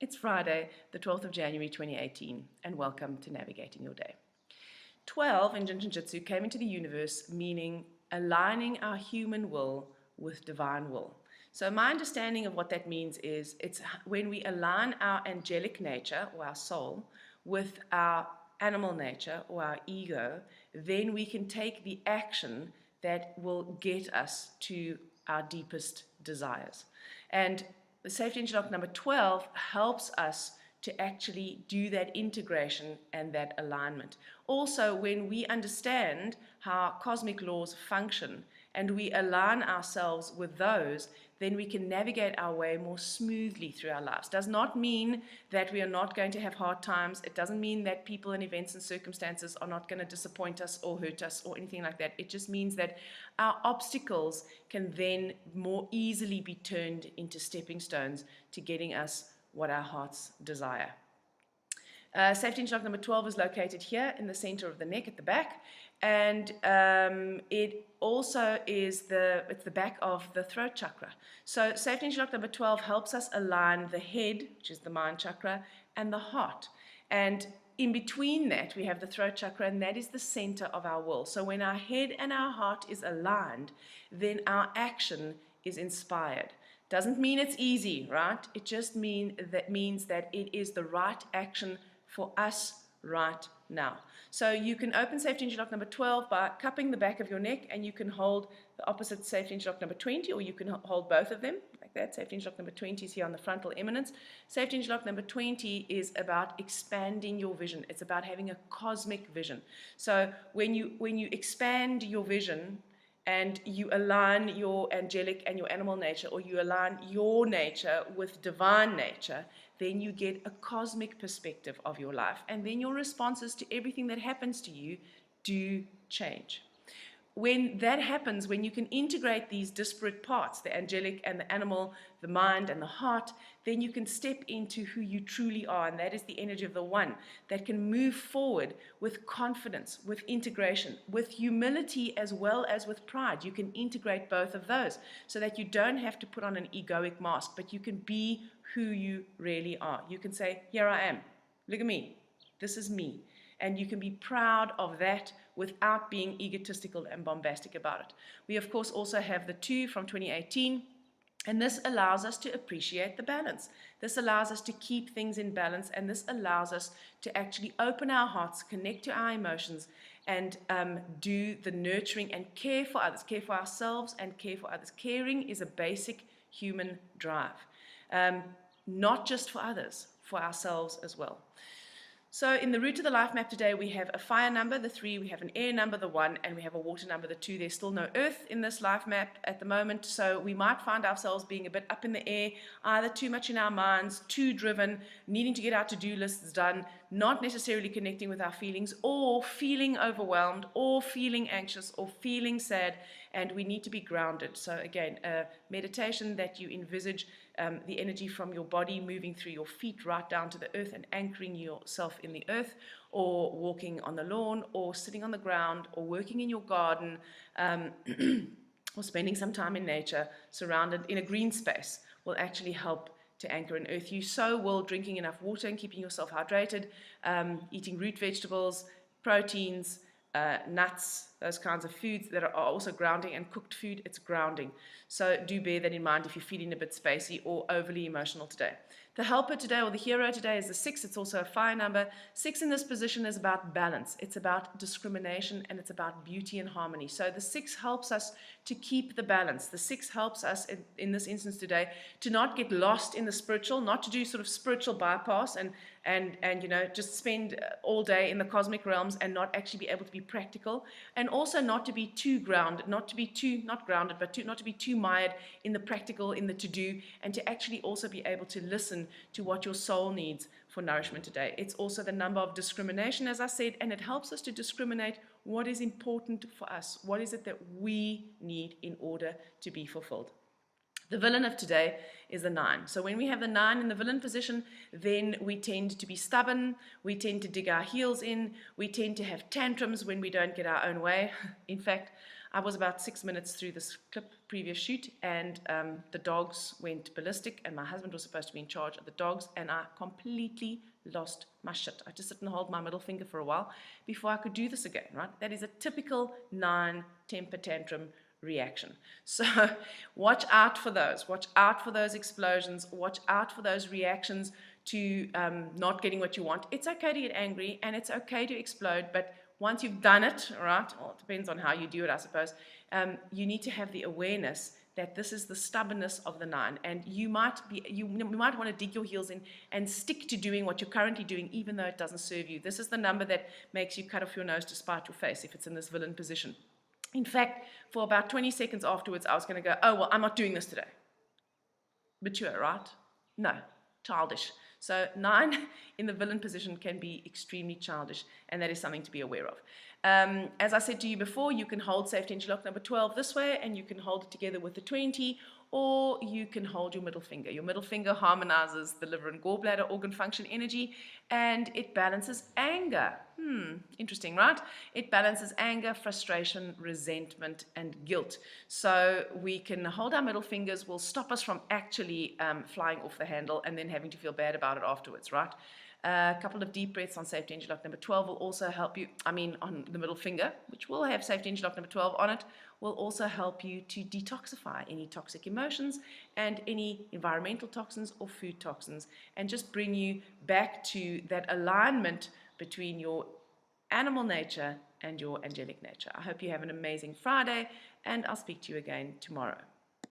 It's Friday, the 12th of January 2018, and welcome to Navigating Your Day. 12 in Jin Shin Jitsu came into the universe meaning aligning our human will with divine will. So my understanding of what that means is it's when we align our angelic nature or our soul with our animal nature or our ego, then we can take the action that will get us to our deepest desires. And the safety interlock number 12 helps us to actually do that integration and that alignment. Also, when we understand how cosmic laws function and we align ourselves with those, then we can navigate our way more smoothly through our lives. Does not mean that we are not going to have hard times. It doesn't mean that people and events and circumstances are not going to disappoint us or hurt us or anything like that. It just means that our obstacles can then more easily be turned into stepping stones to getting us what our hearts desire. Safety interlock number 12 is located here in the center of the neck at the back, and it also is it's the back of the throat chakra. So safety interlock number 12 helps us align the head, which is the mind chakra, and the heart. And in between that, we have the throat chakra, and that is the center of our will. So when our head and our heart is aligned, then our action is inspired. Doesn't mean it's easy, right? It just means that it is the right action for us right now. So you can open safety interlock number 12 by cupping the back of your neck, and you can hold the opposite safety interlock number 20, or you can hold both of them like that. Safety interlock number 20 is here on the frontal eminence. Safety interlock number 20 is about expanding your vision. It's about having a cosmic vision. So when you expand your vision and you align your angelic and your animal nature, or you align your nature with divine nature, then you get a cosmic perspective of your life. And then your responses to everything that happens to you do change. When that happens, when you can integrate these disparate parts, the angelic and the animal, the mind and the heart, then you can step into who you truly are, and that is the energy of the one that can move forward with confidence, with integration, with humility as well as with pride. You can integrate both of those so that you don't have to put on an egoic mask, but you can be who you really are. You can say, here I am, look at me, this is me. And you can be proud of that without being egotistical and bombastic about it. We, of course, also have the 2 from 2018, and this allows us to appreciate the balance. This allows us to keep things in balance, and this allows us to actually open our hearts, connect to our emotions, and do the nurturing and care for others, care for ourselves and care for others. Caring is a basic human drive, not just for others, for ourselves as well. So in the root of the life map today, we have a fire number, the 3, we have an air number, the 1, and we have a water number, the 2. There's still no earth in this life map at the moment, so we might find ourselves being a bit up in the air, either too much in our minds, too driven, needing to get our to-do lists done, not necessarily connecting with our feelings, or feeling overwhelmed, or feeling anxious, or feeling sad, and we need to be grounded. So again, a meditation that you envisage the energy from your body moving through your feet right down to the earth and anchoring yourself in the earth, or walking on the lawn, or sitting on the ground, or working in your garden, or spending some time in nature surrounded in a green space will actually help to anchor and earth you. So will drinking enough water and keeping yourself hydrated, eating root vegetables, proteins, nuts, those kinds of foods that are also grounding, and cooked food, it's grounding. So do bear that in mind if you're feeling a bit spacey or overly emotional today. The helper today, or the hero today, is the 6. It's also a fire number. 6 in this position is about balance. It's about discrimination, and it's about beauty and harmony. So the 6 helps us to keep the balance. The 6 helps us in this instance today to not get lost in the spiritual, not to do sort of spiritual bypass and just spend all day in the cosmic realms and not actually be able to be practical, and also not to be too grounded, not to be too mired in the practical, in the to-do, and to actually also be able to listen to what your soul needs for nourishment today. It's also the number of discrimination, as I said, and it helps us to discriminate what is important for us. What is it that we need in order to be fulfilled? The villain of today is the 9. So when we have the 9 in the villain position, then we tend to be stubborn, we tend to dig our heels in, we tend to have tantrums when we don't get our own way. In fact, I was about 6 minutes through this clip previous shoot, and the dogs went ballistic, and my husband was supposed to be in charge of the dogs, and I completely lost my shit. I just sit and hold my middle finger for a while before I could do this again, right? That is a typical 9 temper tantrum reaction. So watch out for those. Watch out for those explosions. Watch out for those reactions to not getting what you want. It's okay to get angry, and it's okay to explode, but once you've done it, right, well, it depends on how you do it, I suppose, you need to have the awareness that this is the stubbornness of the 9, and you might want to dig your heels in and stick to doing what you're currently doing, even though it doesn't serve you. This is the number that makes you cut off your nose to spite your face if it's in this villain position. In fact, for about 20 seconds afterwards, I was going to go, oh, well, I'm not doing this today. Mature, right? No, childish. So 9 in the villain position can be extremely childish, and that is something to be aware of. As I said to you before, you can hold safety interlock number 12 this way, and you can hold it together with the 20, or you can hold your middle finger. Your middle finger harmonizes the liver and gallbladder organ function energy, and it balances anger. Interesting, right? It balances anger, frustration, resentment, and guilt. So we can hold our middle fingers, will stop us from actually flying off the handle and then having to feel bad about it afterwards, right? A couple of deep breaths on safety interlock number 12 will also help you, on the middle finger, which will have safety interlock number 12 on it, will also help you to detoxify any toxic emotions and any environmental toxins or food toxins, and just bring you back to that alignment between your animal nature and your angelic nature. I hope you have an amazing Friday, and I'll speak to you again tomorrow.